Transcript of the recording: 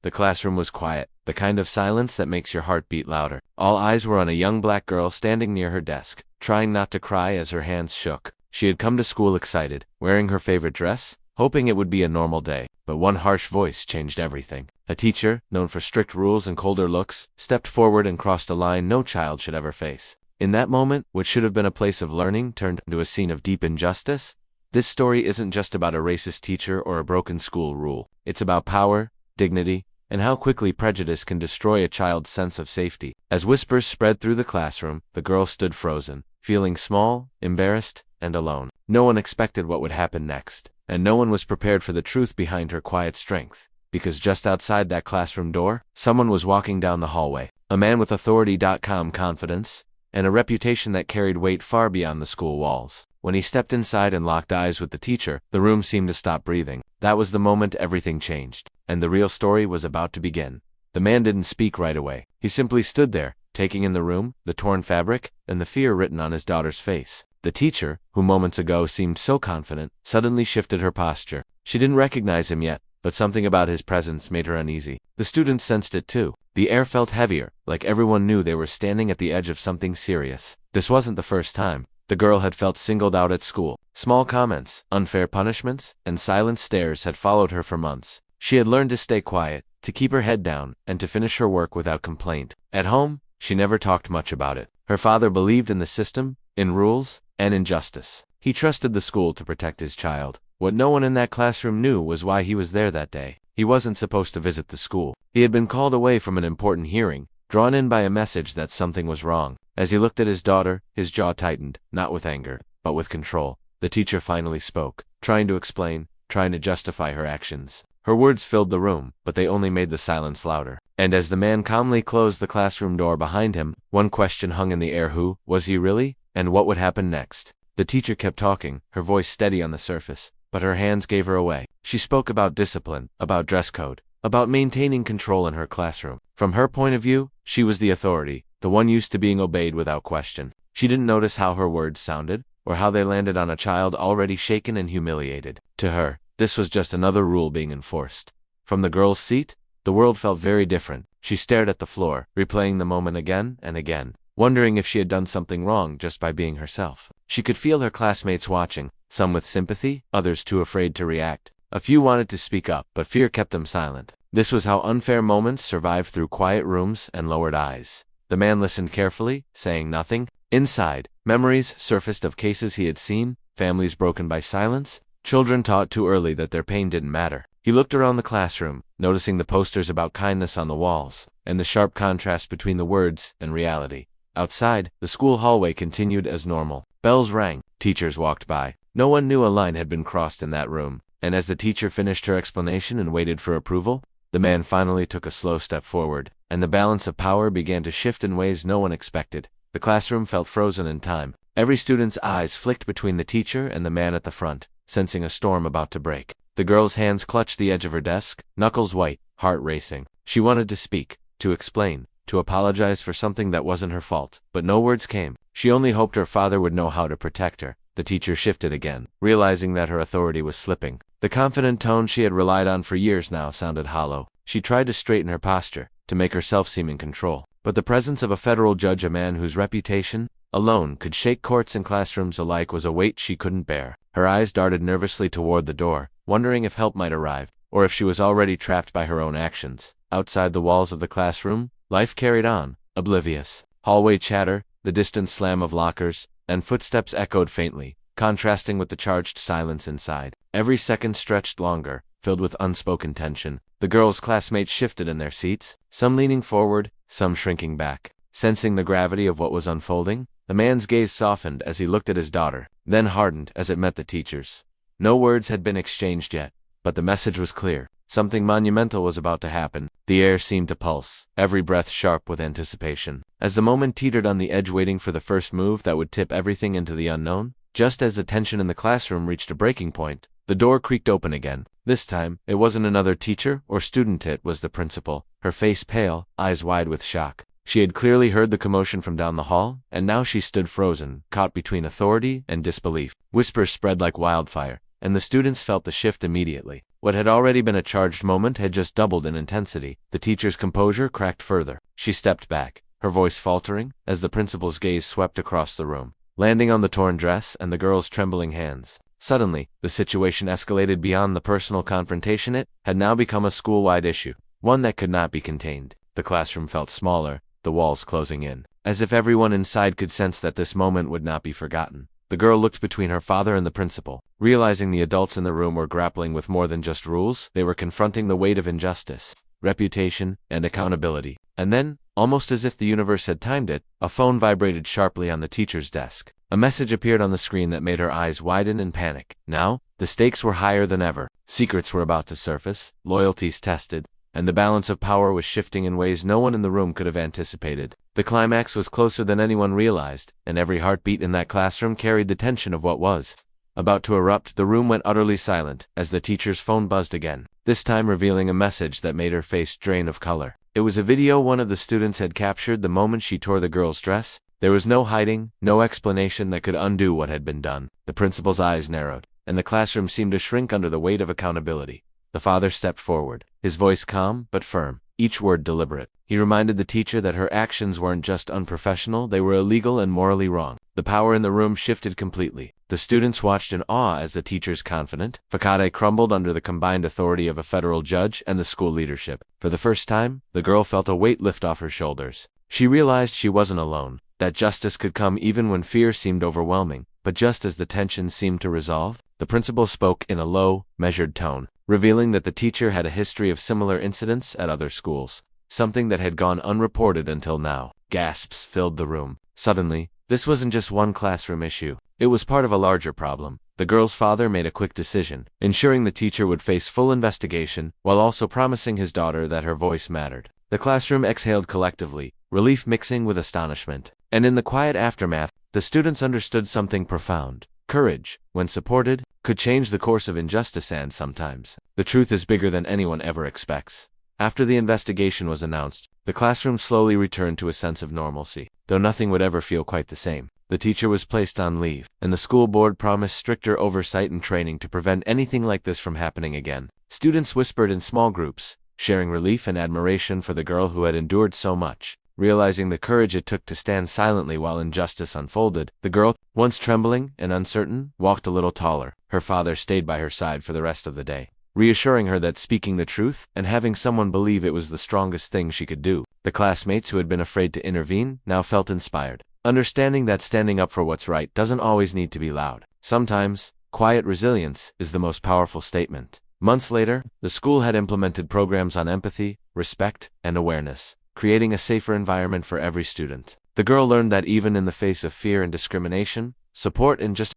The classroom was quiet, the kind of silence that makes your heart beat louder. All eyes were on a young black girl standing near her desk, trying not to cry as her hands shook. She had come to school excited, wearing her favorite dress, hoping it would be a normal day. But one harsh voice changed everything. A teacher, known for strict rules and colder looks, stepped forward and crossed a line no child should ever face. In that moment, what should have been a place of learning turned into a scene of deep injustice. This story isn't just about a racist teacher or a broken school rule. It's about power, dignity, and how quickly prejudice can destroy a child's sense of safety. As whispers spread through the classroom, the girl stood frozen, feeling small, embarrassed, and alone. No one expected what would happen next, and no one was prepared for the truth behind her quiet strength. Because just outside that classroom door, someone was walking down the hallway. A man with authority.com confidence, and a reputation that carried weight far beyond the school walls. When he stepped inside and locked eyes with the teacher, the room seemed to stop breathing. That was the moment everything changed, and the real story was about to begin. The man didn't speak right away. He simply stood there, taking in the room, the torn fabric, and the fear written on his daughter's face. The teacher, who moments ago seemed so confident, suddenly shifted her posture. She didn't recognize him yet, but something about his presence made her uneasy. The students sensed it too. The air felt heavier, like everyone knew they were standing at the edge of something serious. This wasn't the first time. The girl had felt singled out at school. Small comments, unfair punishments, and silent stares had followed her for months. She had learned to stay quiet, to keep her head down, and to finish her work without complaint. At home, she never talked much about it. Her father believed in the system, in rules, and in justice. He trusted the school to protect his child. What no one in that classroom knew was why he was there that day. He wasn't supposed to visit the school. He had been called away from an important hearing, drawn in by a message that something was wrong. As he looked at his daughter, his jaw tightened, not with anger, but with control. The teacher finally spoke, trying to explain, trying to justify her actions. Her words filled the room, but they only made the silence louder. And as the man calmly closed the classroom door behind him, one question hung in the air: who was he really, and what would happen next? The teacher kept talking, her voice steady on the surface, but her hands gave her away. She spoke about discipline, about dress code, about maintaining control in her classroom. From her point of view, she was the authority, the one used to being obeyed without question. She didn't notice how her words sounded, or how they landed on a child already shaken and humiliated. To her, this was just another rule being enforced. From the girl's seat, the world felt very different. She stared at the floor, replaying the moment again and again, wondering if she had done something wrong just by being herself. She could feel her classmates watching, some with sympathy, others too afraid to react. A few wanted to speak up, but fear kept them silent. This was how unfair moments survived through quiet rooms and lowered eyes. The man listened carefully, saying nothing. Inside, memories surfaced of cases he had seen, families broken by silence, children taught too early that their pain didn't matter. He looked around the classroom, noticing the posters about kindness on the walls, and the sharp contrast between the words and reality. Outside, the school hallway continued as normal. Bells rang, teachers walked by. No one knew a line had been crossed in that room, and as the teacher finished her explanation and waited for approval, the man finally took a slow step forward, and the balance of power began to shift in ways no one expected. The classroom felt frozen in time. Every student's eyes flicked between the teacher and the man at the front, sensing a storm about to break. The girl's hands clutched the edge of her desk, knuckles white, heart racing. She wanted to speak, to explain, to apologize for something that wasn't her fault, but no words came. She only hoped her father would know how to protect her. The teacher shifted again, realizing that her authority was slipping. The confident tone she had relied on for years now sounded hollow. She tried to straighten her posture, to make herself seem in control. But the presence of a federal judge, a man whose reputation alone could shake courts and classrooms alike, was a weight she couldn't bear. Her eyes darted nervously toward the door, wondering if help might arrive, or if she was already trapped by her own actions. Outside the walls of the classroom, life carried on, oblivious. Hallway chatter, the distant slam of lockers, and footsteps echoed faintly, contrasting with the charged silence inside. Every second stretched longer, filled with unspoken tension. The girls' classmates shifted in their seats, some leaning forward, some shrinking back. Sensing the gravity of what was unfolding, the man's gaze softened as he looked at his daughter, then hardened as it met the teacher's. No words had been exchanged yet, but the message was clear. Something monumental was about to happen. The air seemed to pulse, every breath sharp with anticipation. As the moment teetered on the edge, waiting for the first move that would tip everything into the unknown, just as the tension in the classroom reached a breaking point, the door creaked open again. This time, it wasn't another teacher or student, it was the principal, her face pale, eyes wide with shock. She had clearly heard the commotion from down the hall, and now she stood frozen, caught between authority and disbelief. Whispers spread like wildfire. and the students felt the shift immediately. What had already been a charged moment had just doubled in intensity. The teacher's composure cracked further. She stepped back, her voice faltering, as the principal's gaze swept across the room, landing on the torn dress and the girl's trembling hands. Suddenly, the situation escalated beyond the personal confrontation. It had now become a school-wide issue, one that could not be contained. The classroom felt smaller, the walls closing in, as if everyone inside could sense that this moment would not be forgotten. The girl looked between her father and the principal, realizing the adults in the room were grappling with more than just rules. They were confronting the weight of injustice, reputation, and accountability. And then, almost as if the universe had timed it, a phone vibrated sharply on the teacher's desk. A message appeared on the screen that made her eyes widen in panic. Now, the stakes were higher than ever. Secrets were about to surface, loyalties tested, and the balance of power was shifting in ways no one in the room could have anticipated. The climax was closer than anyone realized, and every heartbeat in that classroom carried the tension of what was about to erupt. The room went utterly silent as the teacher's phone buzzed again, this time revealing a message that made her face drain of color. It was a video one of the students had captured the moment she tore the girl's dress. There was no hiding, no explanation that could undo what had been done. The principal's eyes narrowed, and the classroom seemed to shrink under the weight of accountability. The father stepped forward, his voice calm but firm, each word deliberate. He reminded the teacher that her actions weren't just unprofessional, they were illegal and morally wrong. The power in the room shifted completely. The students watched in awe as the teacher's confident facade crumbled under the combined authority of a federal judge and the school leadership. For the first time, the girl felt a weight lift off her shoulders. She realized she wasn't alone, that justice could come even when fear seemed overwhelming. But just as the tension seemed to resolve, the principal spoke in a low, measured tone, revealing that the teacher had a history of similar incidents at other schools, something that had gone unreported until now. Gasps filled the room. Suddenly, this wasn't just one classroom issue. It was part of a larger problem. The girl's father made a quick decision, ensuring the teacher would face full investigation, while also promising his daughter that her voice mattered. The classroom exhaled collectively, relief mixing with astonishment. And in the quiet aftermath, the students understood something profound. Courage, when supported, could change the course of injustice, and sometimes, the truth is bigger than anyone ever expects. After the investigation was announced, the classroom slowly returned to a sense of normalcy, though nothing would ever feel quite the same. The teacher was placed on leave, and the school board promised stricter oversight and training to prevent anything like this from happening again. Students whispered in small groups, sharing relief and admiration for the girl who had endured so much. Realizing the courage it took to stand silently while injustice unfolded, the girl, once trembling and uncertain, walked a little taller. Her father stayed by her side for the rest of the day, reassuring her that speaking the truth and having someone believe it was the strongest thing she could do. The classmates who had been afraid to intervene now felt inspired, understanding that standing up for what's right doesn't always need to be loud. Sometimes, quiet resilience is the most powerful statement. Months later, the school had implemented programs on empathy, respect, and awareness, creating a safer environment for every student. The girl learned that even in the face of fear and discrimination, support and just